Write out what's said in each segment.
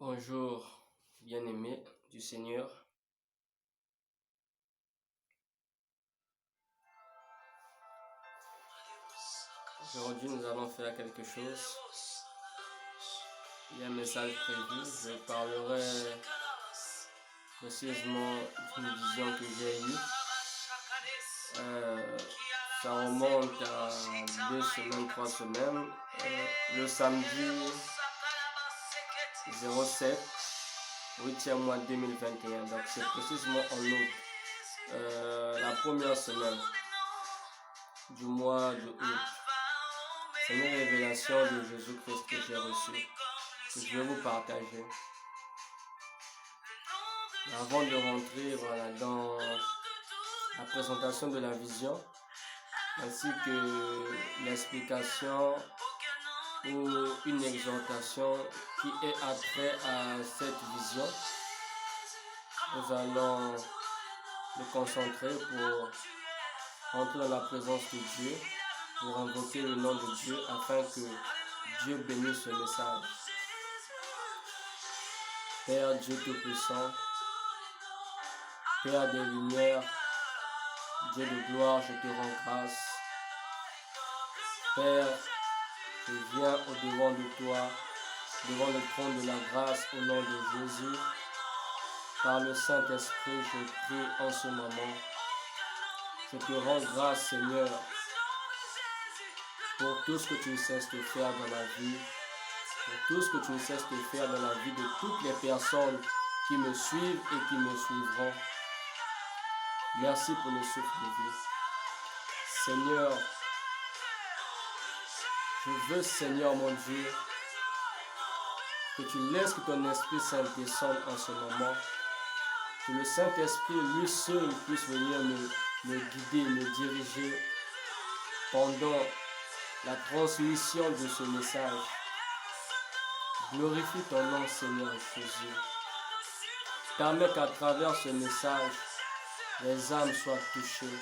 Bonjour, bien-aimés du Seigneur. Aujourd'hui, nous allons faire quelque chose. Il y a un message prévu. Je parlerai précisément d'une vision que j'ai eue. Ça remonte à 2 semaines, 3 semaines. Le samedi 07, 8e mois 2021. Donc, c'est précisément en août. La première semaine du mois de août. C'est une révélation de Jésus-Christ que j'ai reçue, que je vais vous partager. Mais avant de rentrer dans la présentation de la vision, ainsi que l'explication ou une exhortation qui est attrait à cette vision, nous allons nous concentrer pour entrer dans la présence de Dieu, pour invoquer le nom de Dieu afin que Dieu bénisse ce message. Père Dieu Tout-Puissant, Père des Lumières, Dieu de gloire, je te rends grâce. Père, je viens au-devant de toi, devant le trône de la grâce au nom de Jésus. Par le Saint-Esprit, je prie en ce moment. Je te rends grâce, Seigneur, pour tout ce que tu cesses de faire dans la vie, pour tout ce que tu cesses de faire dans la vie de toutes les personnes qui me suivent et qui me suivront. Merci pour le souffle de vie. Seigneur, je veux, Seigneur mon Dieu, que tu laisses que ton Esprit Saint descende en ce moment. Que le Saint-Esprit, lui seul, puisse venir me guider, me diriger pendant la transmission de ce message. Glorifie ton nom, Seigneur Jésus. Permets qu'à travers ce message, les âmes soient touchées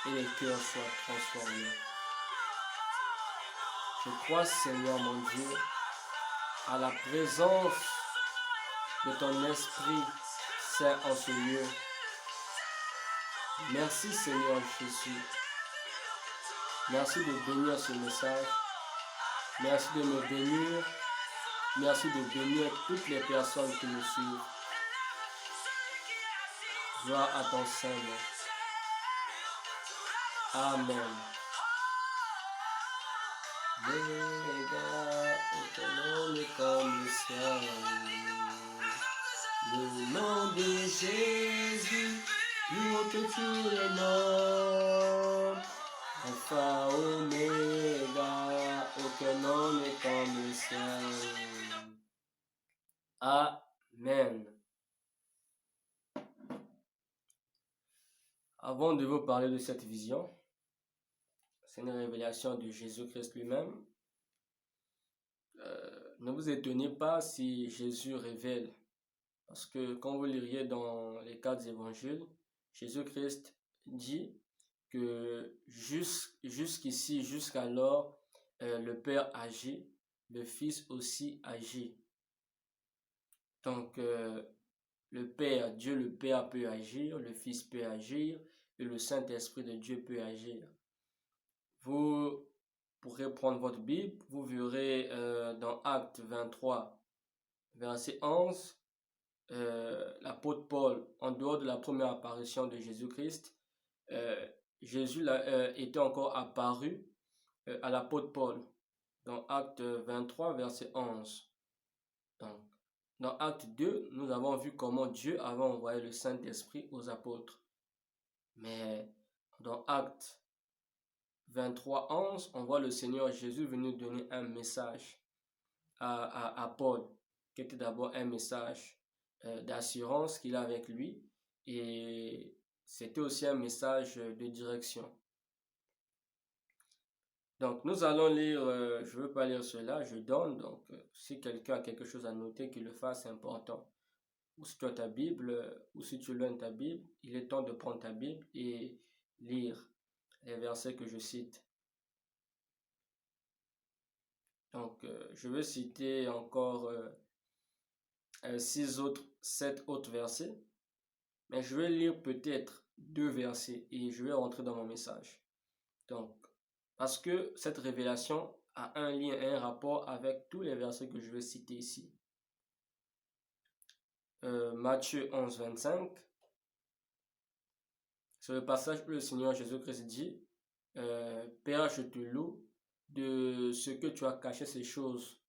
et les cœurs soient transformés. Je crois, Seigneur mon Dieu, à la présence de ton Esprit Saint en ce lieu. Merci, Seigneur Jésus. Merci de bénir ce message. Merci de me bénir. Merci de bénir toutes les personnes qui me suivent. Gloire à ton Saint-Nom. Amen. Comme le ciel. Le nom de Jésus, plus haut que tous les noms. Alpha, Oméga, aucun nom n'est comme le ciel. Amen. Avant de vous parler de cette vision, c'est une révélation de Jésus-Christ lui-même. Ne vous étonnez pas si Jésus révèle, parce que quand vous liriez dans les 4 évangiles, Jésus-Christ dit que jusqu'ici, jusqu'alors, le Père agit, le Fils aussi agit. Donc, le Père, Dieu le Père peut agir, le Fils peut agir, et le Saint-Esprit de Dieu peut agir. Vous pourrez prendre votre Bible, vous verrez dans Actes 23, verset 11, l'apôtre Paul, en dehors de la première apparition de Jésus-Christ, Jésus était encore apparu à l'apôtre Paul, dans Actes 23, verset 11. Donc, dans Acte 2, nous avons vu comment Dieu avait envoyé le Saint-Esprit aux apôtres. Mais dans Acte 23, 11, on voit le Seigneur Jésus venir donner un message à Paul, qui était d'abord un message d'assurance qu'il a avec lui, et c'était aussi un message de direction. Donc nous allons lire, je ne veux pas lire cela, je donne, donc si quelqu'un a quelque chose à noter, qu'il le fasse, c'est important. Ou si tu as ta Bible, ou si tu lis ta Bible, il est temps de prendre ta Bible et lire les versets que je cite. Donc je vais citer encore 7 autres versets. Mais je vais lire peut-être 2 versets et je vais rentrer dans mon message. Donc, parce que cette révélation a un lien, un rapport avec tous les versets que je vais citer ici. Matthieu 11, 25. C'est le passage où le Seigneur Jésus-Christ dit, Père, je te loue de ce que tu as caché ces choses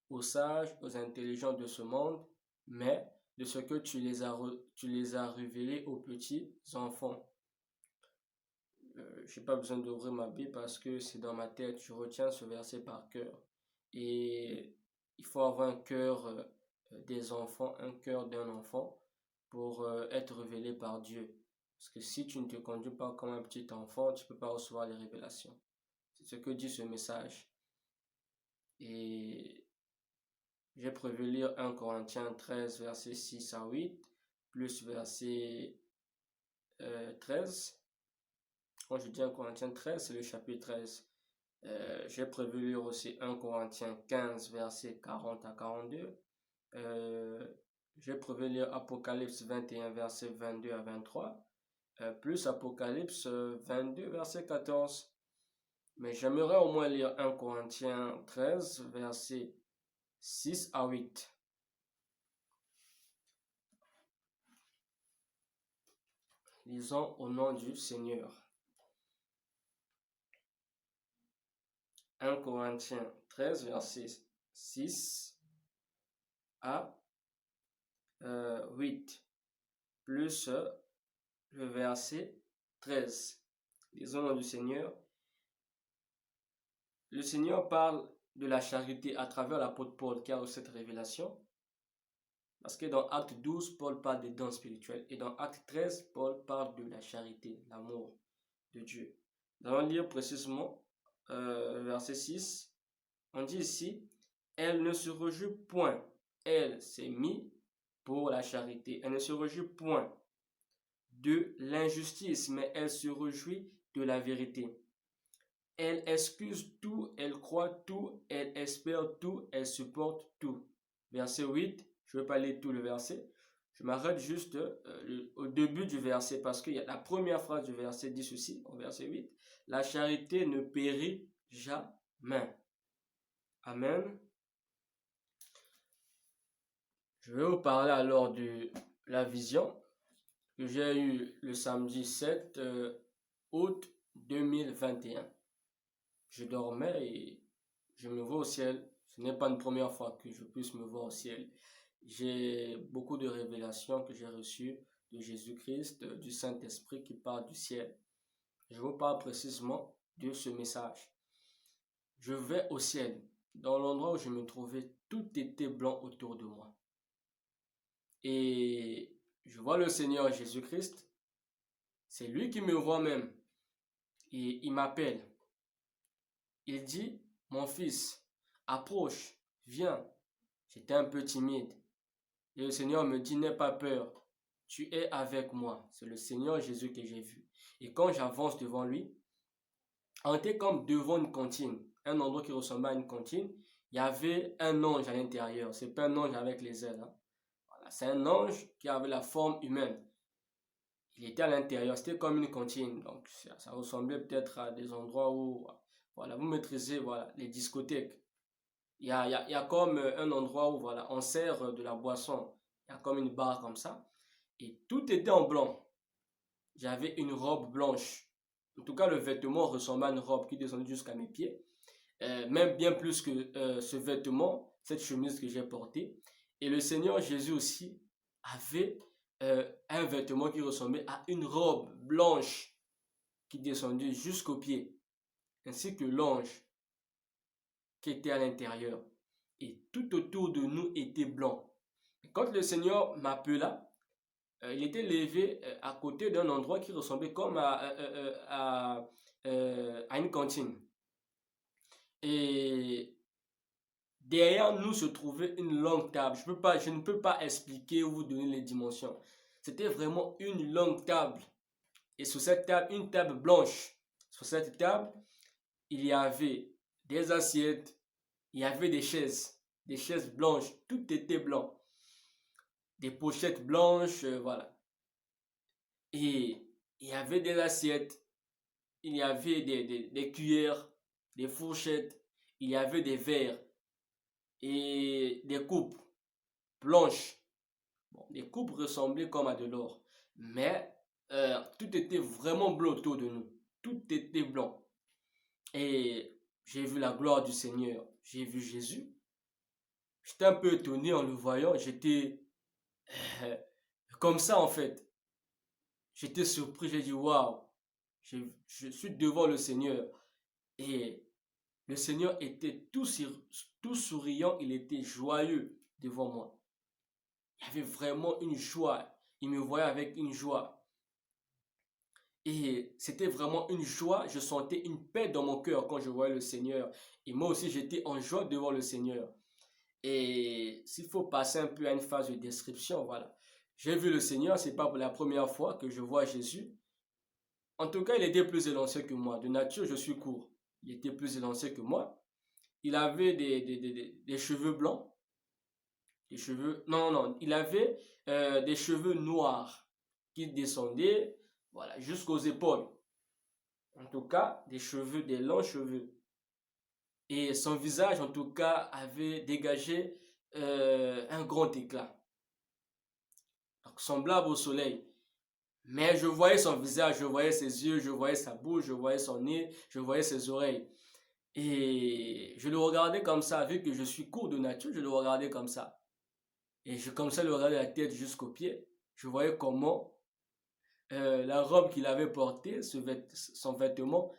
aux sages, aux intelligents de ce monde, mais de ce que tu les as révélés aux petits enfants. Je n'ai pas besoin d'ouvrir ma Bible parce que c'est dans ma tête, je retiens ce verset par cœur. Et il faut avoir un cœur des enfants, un cœur d'un enfant pour être révélé par Dieu. Parce que si tu ne te conduis pas comme un petit enfant, tu ne peux pas recevoir les révélations. C'est ce que dit ce message. Et j'ai prévu lire 1 Corinthiens 13, versets 6 à 8, plus verset 13. Quand je dis 1 Corinthiens 13, c'est le chapitre 13. J'ai prévu lire aussi 1 Corinthiens 15, versets 40 à 42. J'ai prévu lire Apocalypse 21, versets 22 à 23. Plus Apocalypse 22, verset 14. Mais j'aimerais au moins lire 1 Corinthiens 13, versets 6 à 8. Lisons au nom du Seigneur. 1 Corinthiens 13, verset 6 à 8, plus le verset 13. Lisons au nom du Seigneur. Le Seigneur parle de la charité à travers l'apôtre Paul qui a reçu cette révélation. Parce que dans Acte 12, Paul parle des dons spirituels. Et dans Acte 13, Paul parle de la charité, l'amour de Dieu. Nous allons lire précisément verset 6. On dit ici, elle ne se réjouit point. Elle s'est mise pour la charité. Elle ne se réjouit point de l'injustice, mais elle se réjouit de la vérité. Elle excuse tout, elle croit tout, elle espère tout, elle supporte tout. Verset 8, je ne vais pas lire tout le verset. Je m'arrête juste au début du verset parce que la première phrase du verset dit ceci, au verset 8. La charité ne périt jamais. Amen. Je vais vous parler alors de la vision que j'ai eue le samedi 7 août 2021. Je dormais et je me vois au ciel. Ce n'est pas une première fois que je puisse me voir au ciel. J'ai beaucoup de révélations que j'ai reçues de Jésus-Christ, du Saint-Esprit qui parle du ciel. Je vous parle précisément de ce message. Je vais au ciel. Dans l'endroit où je me trouvais, tout était blanc autour de moi. Et je vois le Seigneur Jésus-Christ. C'est lui qui me voit même. Et il m'appelle. Il dit, mon fils, approche, viens. J'étais un peu timide. Et le Seigneur me dit, n'aie pas peur. Tu es avec moi. C'est le Seigneur Jésus que j'ai vu. Et quand j'avance devant lui, on était comme devant une cantine. Un endroit qui ressemblait à une cantine. Il y avait un ange à l'intérieur. C'est pas un ange avec les ailes. Voilà. C'est un ange qui avait la forme humaine. Il était à l'intérieur. C'était comme une cantine. Donc ça ressemblait peut-être à des endroits où... Voilà, vous maîtrisez voilà, les discothèques. Il y a comme un endroit où voilà, on sert de la boisson. Il y a comme une barre comme ça. Et tout était en blanc. J'avais une robe blanche. En tout cas, le vêtement ressemblait à une robe qui descendait jusqu'à mes pieds. Même bien plus que ce vêtement, cette chemise que j'ai portée. Et le Seigneur Jésus aussi avait un vêtement qui ressemblait à une robe blanche qui descendait jusqu'aux pieds. Ainsi que l'ange qui était à l'intérieur. Et tout autour de nous était blanc. Et quand le Seigneur m'appela, il était levé à côté d'un endroit qui ressemblait comme à une cantine. Et derrière nous se trouvait une longue table. Je ne peux pas expliquer ou vous donner les dimensions. C'était vraiment une longue table. Et sur cette table, une table blanche. Sur cette table, il y avait des assiettes, il y avait des chaises blanches, tout était blanc. des pochettes blanches, voilà. Et il y avait des assiettes, il y avait des cuillères, des fourchettes, il y avait des verres et des coupes blanches. Bon, les coupes ressemblaient comme à de l'or, mais tout était vraiment blanc autour de nous. Tout était blanc. Et j'ai vu la gloire du Seigneur. J'ai vu Jésus. J'étais un peu étonné en le voyant. J'étais comme ça en fait. J'étais surpris. J'ai dit waouh. Je suis devant le Seigneur. Et le Seigneur était tout souriant. Il était joyeux devant moi. Il y avait vraiment une joie. Il me voyait avec une joie. Et c'était vraiment une joie. Je sentais une paix dans mon cœur quand je voyais le Seigneur. Et moi aussi, j'étais en joie devant le Seigneur. Et s'il faut passer un peu à une phase de description, voilà. J'ai vu le Seigneur, c'est pas pour la première fois que je vois Jésus. En tout cas, il était plus élancé que moi. De nature, je suis court. Il était plus élancé que moi. Il avait des cheveux blancs. Des cheveux... Non, non, il avait des cheveux noirs qui descendaient, voilà, jusqu'aux épaules. En tout cas, des cheveux, des longs cheveux. Et son visage, en tout cas, avait dégagé un grand éclat. Donc, semblable au soleil. Mais je voyais son visage, je voyais ses yeux, je voyais sa bouche, je voyais son nez, je voyais ses oreilles. Et je le regardais comme ça, vu que je suis court de nature, je le regardais comme ça. Et je commençais à le regarder de la tête jusqu'aux pieds. Je voyais comment la robe qu'il avait portée, son vêtement,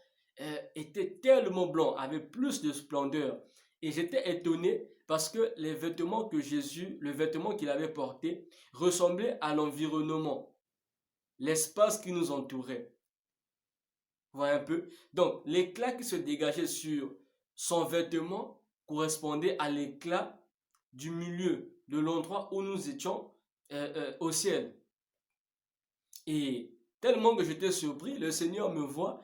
était tellement blanc, avait plus de splendeur. Et j'étais étonné parce que les vêtements que Jésus, le vêtement qu'il avait porté, ressemblait à l'environnement, l'espace qui nous entourait. Vous voyez un peu? Donc, l'éclat qui se dégageait sur son vêtement correspondait à l'éclat du milieu, de l'endroit où nous étions au ciel. Et tellement que j'étais surpris, le Seigneur me voit.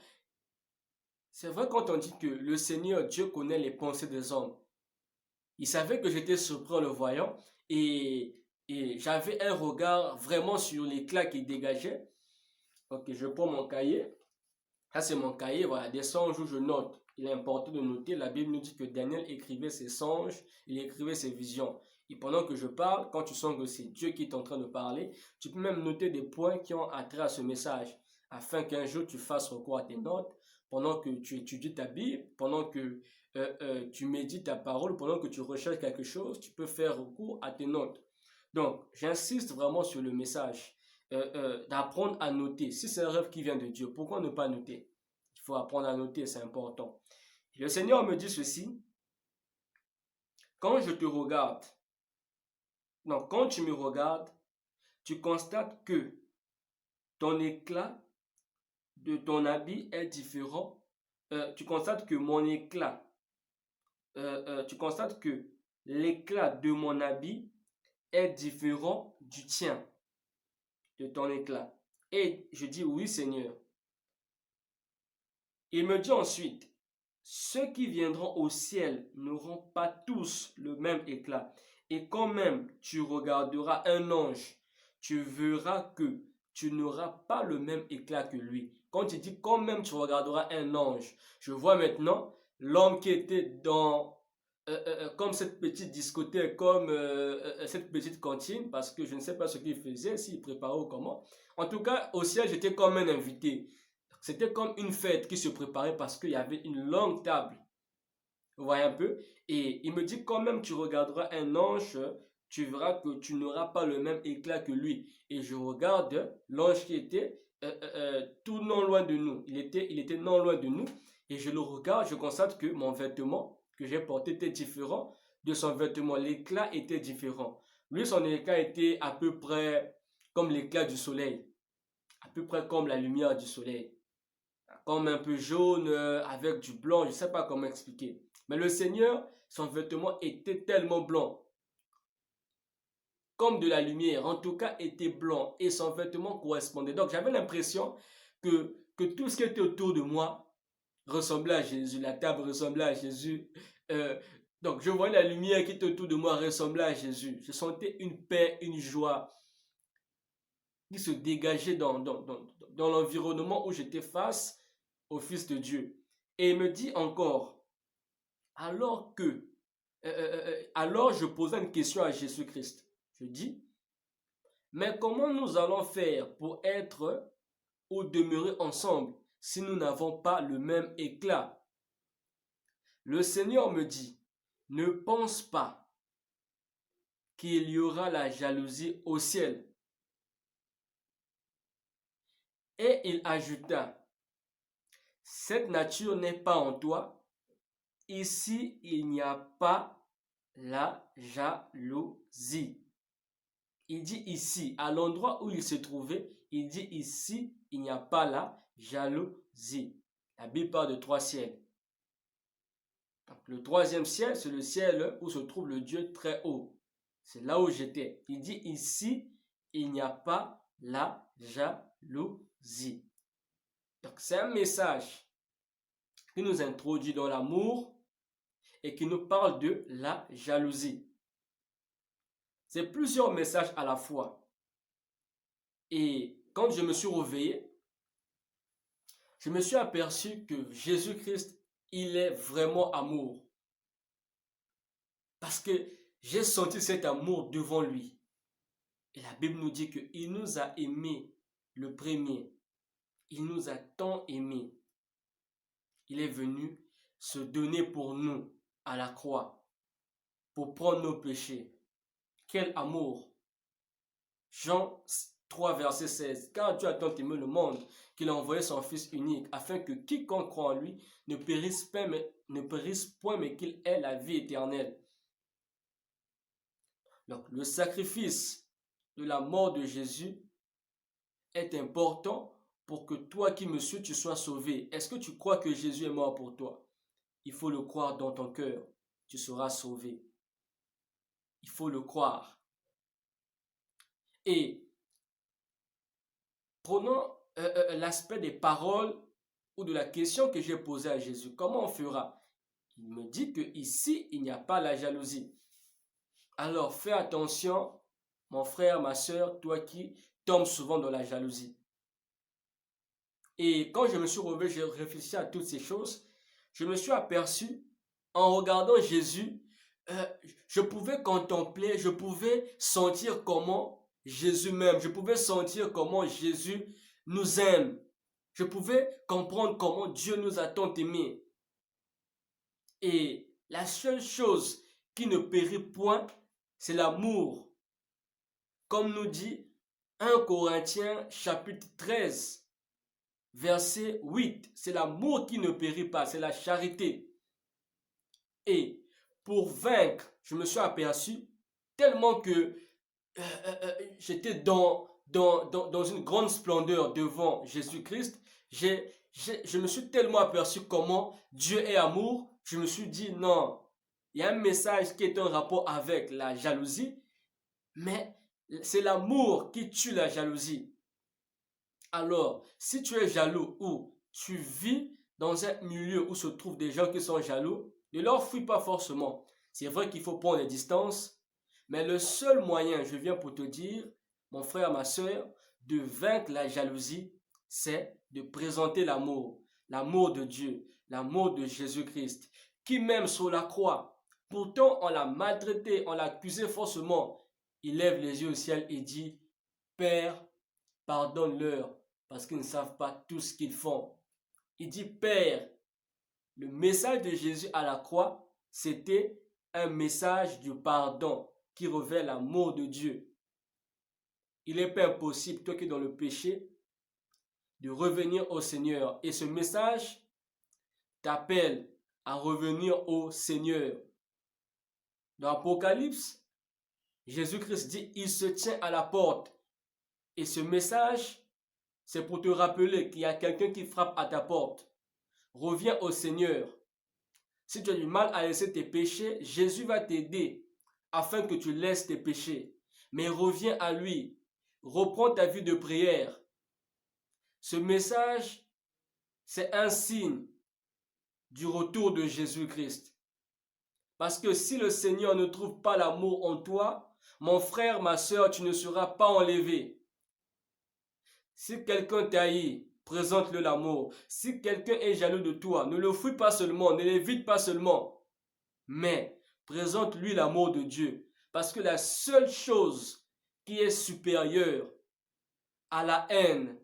C'est vrai quand on dit que le Seigneur, Dieu connaît les pensées des hommes. Il savait que j'étais surpris en le voyant et j'avais un regard vraiment sur l'éclat qui dégageait. Ok, je prends mon cahier. Ça, c'est mon cahier, voilà, des songes où je note. Il est important de noter, la Bible nous dit que Daniel écrivait ses songes, il écrivait ses visions. Et pendant que je parle, quand tu sens que c'est Dieu qui est en train de parler, tu peux même noter des points qui ont attrait à ce message, afin qu'un jour tu fasses recours à tes notes, pendant que tu étudies ta Bible, pendant que tu médites ta parole, pendant que tu recherches quelque chose, tu peux faire recours à tes notes. Donc, j'insiste vraiment sur le message. D'apprendre à noter. Si c'est un rêve qui vient de Dieu, pourquoi ne pas noter? Il faut apprendre à noter, c'est important. Et le Seigneur me dit ceci, quand je te regarde, non, quand tu me regardes, tu constates que ton éclat de ton habit est différent. Tu constates que mon éclat, tu constates que l'éclat de mon habit est différent du tien, de ton éclat. Et je dis oui, Seigneur. Il me dit ensuite, ceux qui viendront au ciel n'auront pas tous le même éclat. Et quand même tu regarderas un ange, tu verras que tu n'auras pas le même éclat que lui. Quand il dit quand même tu regarderas un ange, je vois maintenant l'homme qui était dans comme cette petite discothèque, comme cette petite cantine, parce que je ne sais pas ce qu'il faisait, s'il préparait ou comment. En tout cas, au ciel, j'étais comme un invité. C'était comme une fête qui se préparait parce qu'il y avait une longue table. Vous voyez un peu? Et il me dit quand même tu regarderas un ange, tu verras que tu n'auras pas le même éclat que lui. Et je regarde l'ange qui était tout non loin de nous. Il était non loin de nous. Et je le regarde, je constate que mon vêtement que j'ai porté était différent de son vêtement. L'éclat était différent. Lui, son éclat était à peu près comme l'éclat du soleil. À peu près comme la lumière du soleil. Comme un peu jaune, avec du blanc, je ne sais pas comment expliquer. Mais le Seigneur, son vêtement était tellement blanc, comme de la lumière, en tout cas était blanc, et son vêtement correspondait. Donc j'avais l'impression que tout ce qui était autour de moi ressemblait à Jésus, la table ressemblait à Jésus, euh, Donc, je voyais la lumière qui était autour de moi ressembler à Jésus. Je sentais une paix, une joie qui se dégageait dans l'environnement où j'étais face au Fils de Dieu. Et il me dit encore, alors je posais une question à Jésus-Christ. Je dis, mais comment nous allons faire pour être ou demeurer ensemble si nous n'avons pas le même éclat? Le Seigneur me dit, ne pense pas qu'il y aura la jalousie au ciel. Et il ajouta, cette nature n'est pas en toi. Ici, il n'y a pas la jalousie. Il dit ici, à l'endroit où il se trouvait, il dit ici, il n'y a pas la jalousie. La Bible parle de 3 ciels. Donc, le 3e ciel, c'est le ciel où se trouve le Dieu très haut. C'est là où j'étais. Il dit ici, il n'y a pas la jalousie. Donc, c'est un message qui nous introduit dans l'amour et qui nous parle de la jalousie. C'est plusieurs messages à la fois. Et quand je me suis réveillé, je me suis aperçu que Jésus-Christ, il est vraiment amour. Parce que j'ai senti cet amour devant lui. Et la Bible nous dit qu'il nous a aimés le premier. Il nous a tant aimés. Il est venu se donner pour nous à la croix, pour prendre nos péchés. Quel amour! Jean 3, verset 16. Car Dieu a tant aimé le monde qu'il a envoyé son Fils unique, afin que quiconque croit en lui ne périsse point, mais qu'il ait la vie éternelle. Donc, le sacrifice de la mort de Jésus est important pour que toi qui me suis, tu sois sauvé. Est-ce que tu crois que Jésus est mort pour toi? Il faut le croire dans ton cœur. Tu seras sauvé. Il faut le croire. Et prenons l'aspect des paroles ou de la question que j'ai posée à Jésus. Comment on fera? Il me dit qu'ici, il n'y a pas la jalousie. Alors, fais attention, mon frère, ma soeur, toi qui tombes souvent dans la jalousie. Et quand je me suis réveillé, j'ai réfléchi à toutes ces choses. Je me suis aperçu, en regardant Jésus, je pouvais contempler, je pouvais sentir comment Jésus m'aime. Je pouvais sentir comment Jésus nous aime. Je pouvais comprendre comment Dieu nous a tant aimés. Et la seule chose qui ne périt point, c'est l'amour. Comme nous dit 1 Corinthiens chapitre 13, verset 8. C'est l'amour qui ne périt pas, c'est la charité. Et pour vaincre, je me suis aperçu tellement que j'étais dans une grande splendeur devant Jésus-Christ. Je me suis tellement aperçu comment Dieu est amour. Je me suis dit non, il y a un message qui est en rapport avec la jalousie, mais c'est l'amour qui tue la jalousie. Alors, si tu es jaloux ou tu vis dans un milieu où se trouvent des gens qui sont jaloux, ne leur fuis pas forcément. C'est vrai qu'il faut prendre les distances, mais le seul moyen, je viens pour te dire, mon frère, ma soeur, de vaincre la jalousie, c'est de présenter l'amour, l'amour de Dieu, l'amour de Jésus-Christ, qui même sur la croix, pourtant on l'a maltraité, on l'a accusé faussement, il lève les yeux au ciel et dit, Père, pardonne-leur, parce qu'ils ne savent pas tout ce qu'ils font. Il dit, Père, le message de Jésus à la croix, c'était un message de pardon qui révèle l'amour de Dieu. Il n'est pas impossible, toi qui es dans le péché, de revenir au Seigneur. Et ce message t'appelle à revenir au Seigneur. Dans l'Apocalypse, Jésus-Christ dit, il se tient à la porte. Et ce message, c'est pour te rappeler qu'il y a quelqu'un qui frappe à ta porte. Reviens au Seigneur. Si tu as du mal à laisser tes péchés, Jésus va t'aider afin que tu laisses tes péchés. Mais reviens à lui. Reprends ta vie de prière. Ce message, c'est un signe du retour de Jésus-Christ. Parce que si le Seigneur ne trouve pas l'amour en toi, mon frère, ma soeur, tu ne seras pas enlevé. Si quelqu'un t'haït, présente-le l'amour. Si quelqu'un est jaloux de toi, ne le fuis pas seulement, ne l'évite pas seulement, mais présente-lui l'amour de Dieu. Parce que la seule chose qui est supérieure à la haine,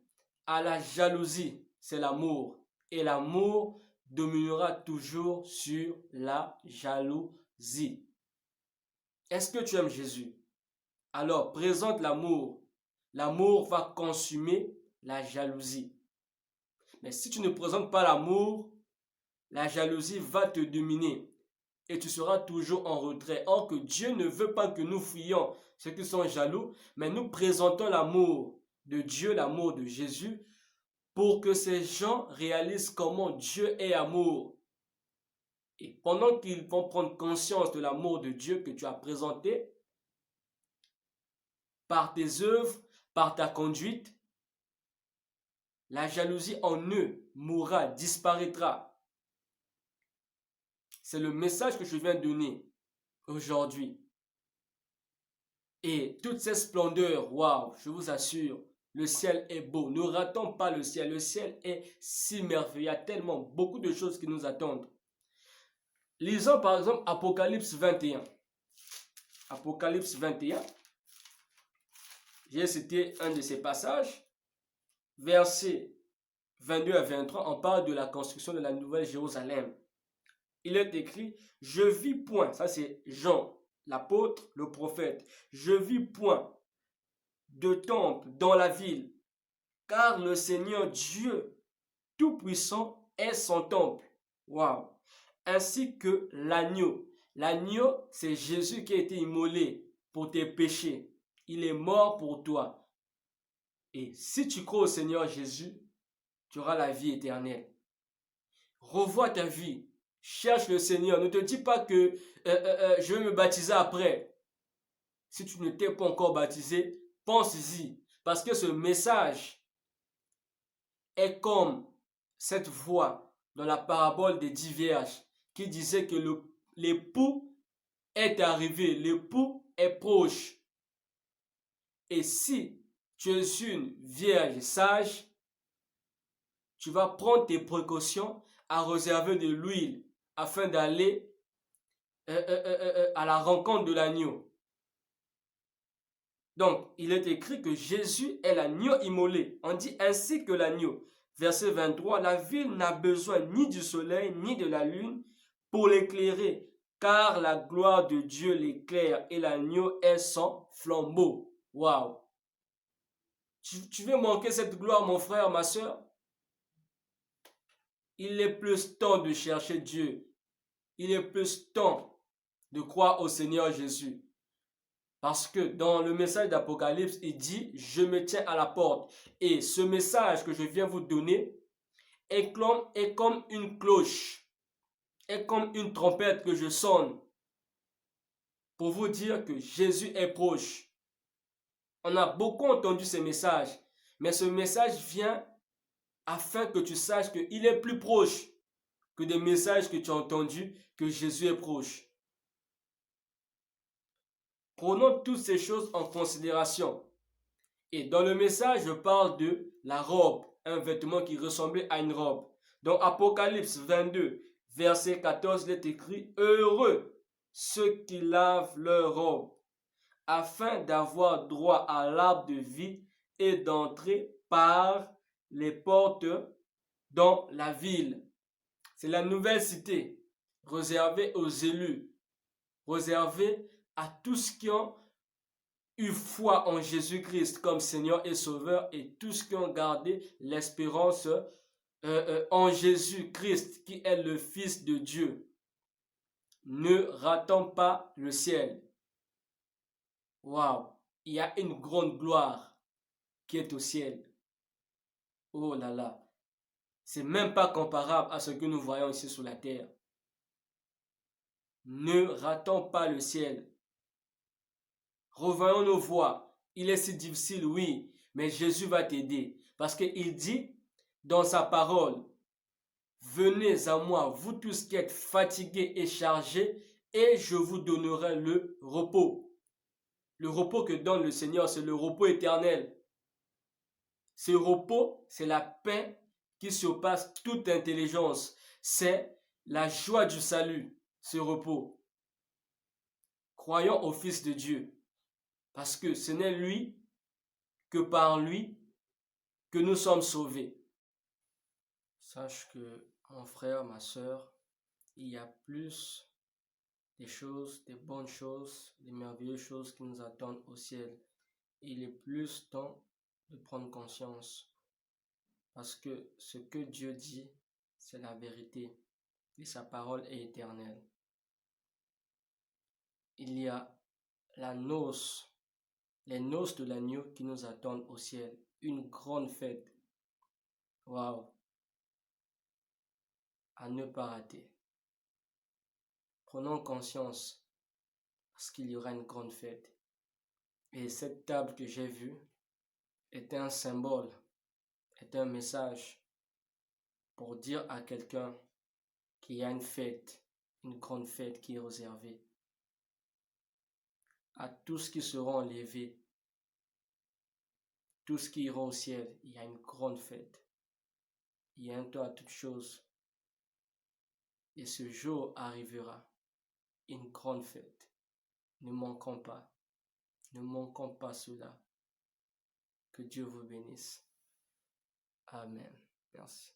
à la jalousie, c'est l'amour. Et l'amour dominera toujours sur la jalousie. Est-ce que tu aimes Jésus? Alors présente l'amour. L'amour va consumer la jalousie. Mais si tu ne présentes pas l'amour, la jalousie va te dominer et tu seras toujours en retrait. Or que Dieu ne veut pas que nous fuyions ceux qui sont jaloux, mais nous présentons l'amour de Dieu, l'amour de Jésus, pour que ces gens réalisent comment Dieu est amour. Et pendant qu'ils vont prendre conscience de l'amour de Dieu que tu as présenté, par tes œuvres, par ta conduite, la jalousie en eux mourra, disparaîtra. C'est le message que je viens de donner aujourd'hui. Et toutes ces splendeurs, waouh, je vous assure, le ciel est beau. Ne ratons pas le ciel. Le ciel est si merveilleux. Il y a tellement beaucoup de choses qui nous attendent. Lisons par exemple Apocalypse 21. Apocalypse 21. J'ai cité un de ces passages. Versets 22 à 23, on parle de la construction de la nouvelle Jérusalem. Il est écrit, je vis point, ça c'est Jean, l'apôtre, le prophète, je vis point de temple dans la ville, car le Seigneur Dieu Tout-Puissant est son temple. Waouh! Ainsi que l'agneau. L'agneau, c'est Jésus qui a été immolé pour tes péchés. Il est mort pour toi. Et si tu crois au Seigneur Jésus, tu auras la vie éternelle. Revois ta vie. Cherche le Seigneur. Ne te dis pas que je vais me baptiser après. Si tu ne t'es pas encore baptisé, pense-y. Parce que ce message est comme cette voix dans la parabole des 10 vierges qui disait que l'époux est arrivé, l'époux est proche. Et si tu es une vierge sage, tu vas prendre tes précautions à réserver de l'huile afin d'aller à la rencontre de l'agneau. Donc, il est écrit que Jésus est l'agneau immolé. On dit ainsi que l'agneau. Verset 23, la ville n'a besoin ni du soleil ni de la lune pour l'éclairer, car la gloire de Dieu l'éclaire et l'agneau est son flambeau. Waouh! Tu veux manquer cette gloire, mon frère, ma soeur? Il est plus temps de chercher Dieu. Il est plus temps de croire au Seigneur Jésus. Parce que dans le message d'Apocalypse, il dit, je me tiens à la porte. Et ce message que je viens vous donner est comme une cloche, est comme une trompette que je sonne pour vous dire que Jésus est proche. On a beaucoup entendu ces messages, mais ce message vient afin que tu saches qu'il est plus proche que des messages que tu as entendus, que Jésus est proche. Prenons toutes ces choses en considération. Et dans le message, je parle de la robe, un vêtement qui ressemblait à une robe. Dans Apocalypse 22, verset 14, il est écrit « Heureux ceux qui lavent leur robe, afin d'avoir droit à l'arbre de vie et d'entrer par les portes dans la ville. » C'est la nouvelle cité, réservée aux élus, réservée à tous qui ont eu foi en Jésus-Christ comme Seigneur et Sauveur et tous qui ont gardé l'espérance en Jésus-Christ qui est le Fils de Dieu. Ne ratons pas le ciel. Waouh! Il y a une grande gloire qui est au ciel. Oh là là! C'est même pas comparable à ce que nous voyons ici sur la terre. Ne ratons pas le ciel. Revoyons nos voies. Il est si difficile, oui, mais Jésus va t'aider. Parce qu'il dit dans sa parole, venez à moi, vous tous qui êtes fatigués et chargés, et je vous donnerai le repos. Le repos que donne le Seigneur, c'est le repos éternel. Ce repos, c'est la paix qui surpasse toute intelligence. C'est la joie du salut, ce repos. Croyons au Fils de Dieu, parce que ce n'est lui que par lui que nous sommes sauvés. Sache que, mon frère, ma soeur, il y a plus des choses, des bonnes choses, des merveilleuses choses qui nous attendent au ciel. Il est plus temps de prendre conscience, parce que ce que Dieu dit, c'est la vérité, et sa parole est éternelle. Il y a la noce, les noces de l'agneau qui nous attendent au ciel, une grande fête. Waouh! À ne pas rater. Prenons conscience, parce qu'il y aura une grande fête. Et cette table que j'ai vue est un symbole, est un message pour dire à quelqu'un qu'il y a une fête, une grande fête qui est réservée à tous qui seront enlevés, tous qui iront au ciel. Il y a une grande fête. Il y a un temps à toutes choses. Et ce jour arrivera, une grande fête. Ne manquons pas. Ne manquons pas cela. Que Dieu vous bénisse. Amen. Merci.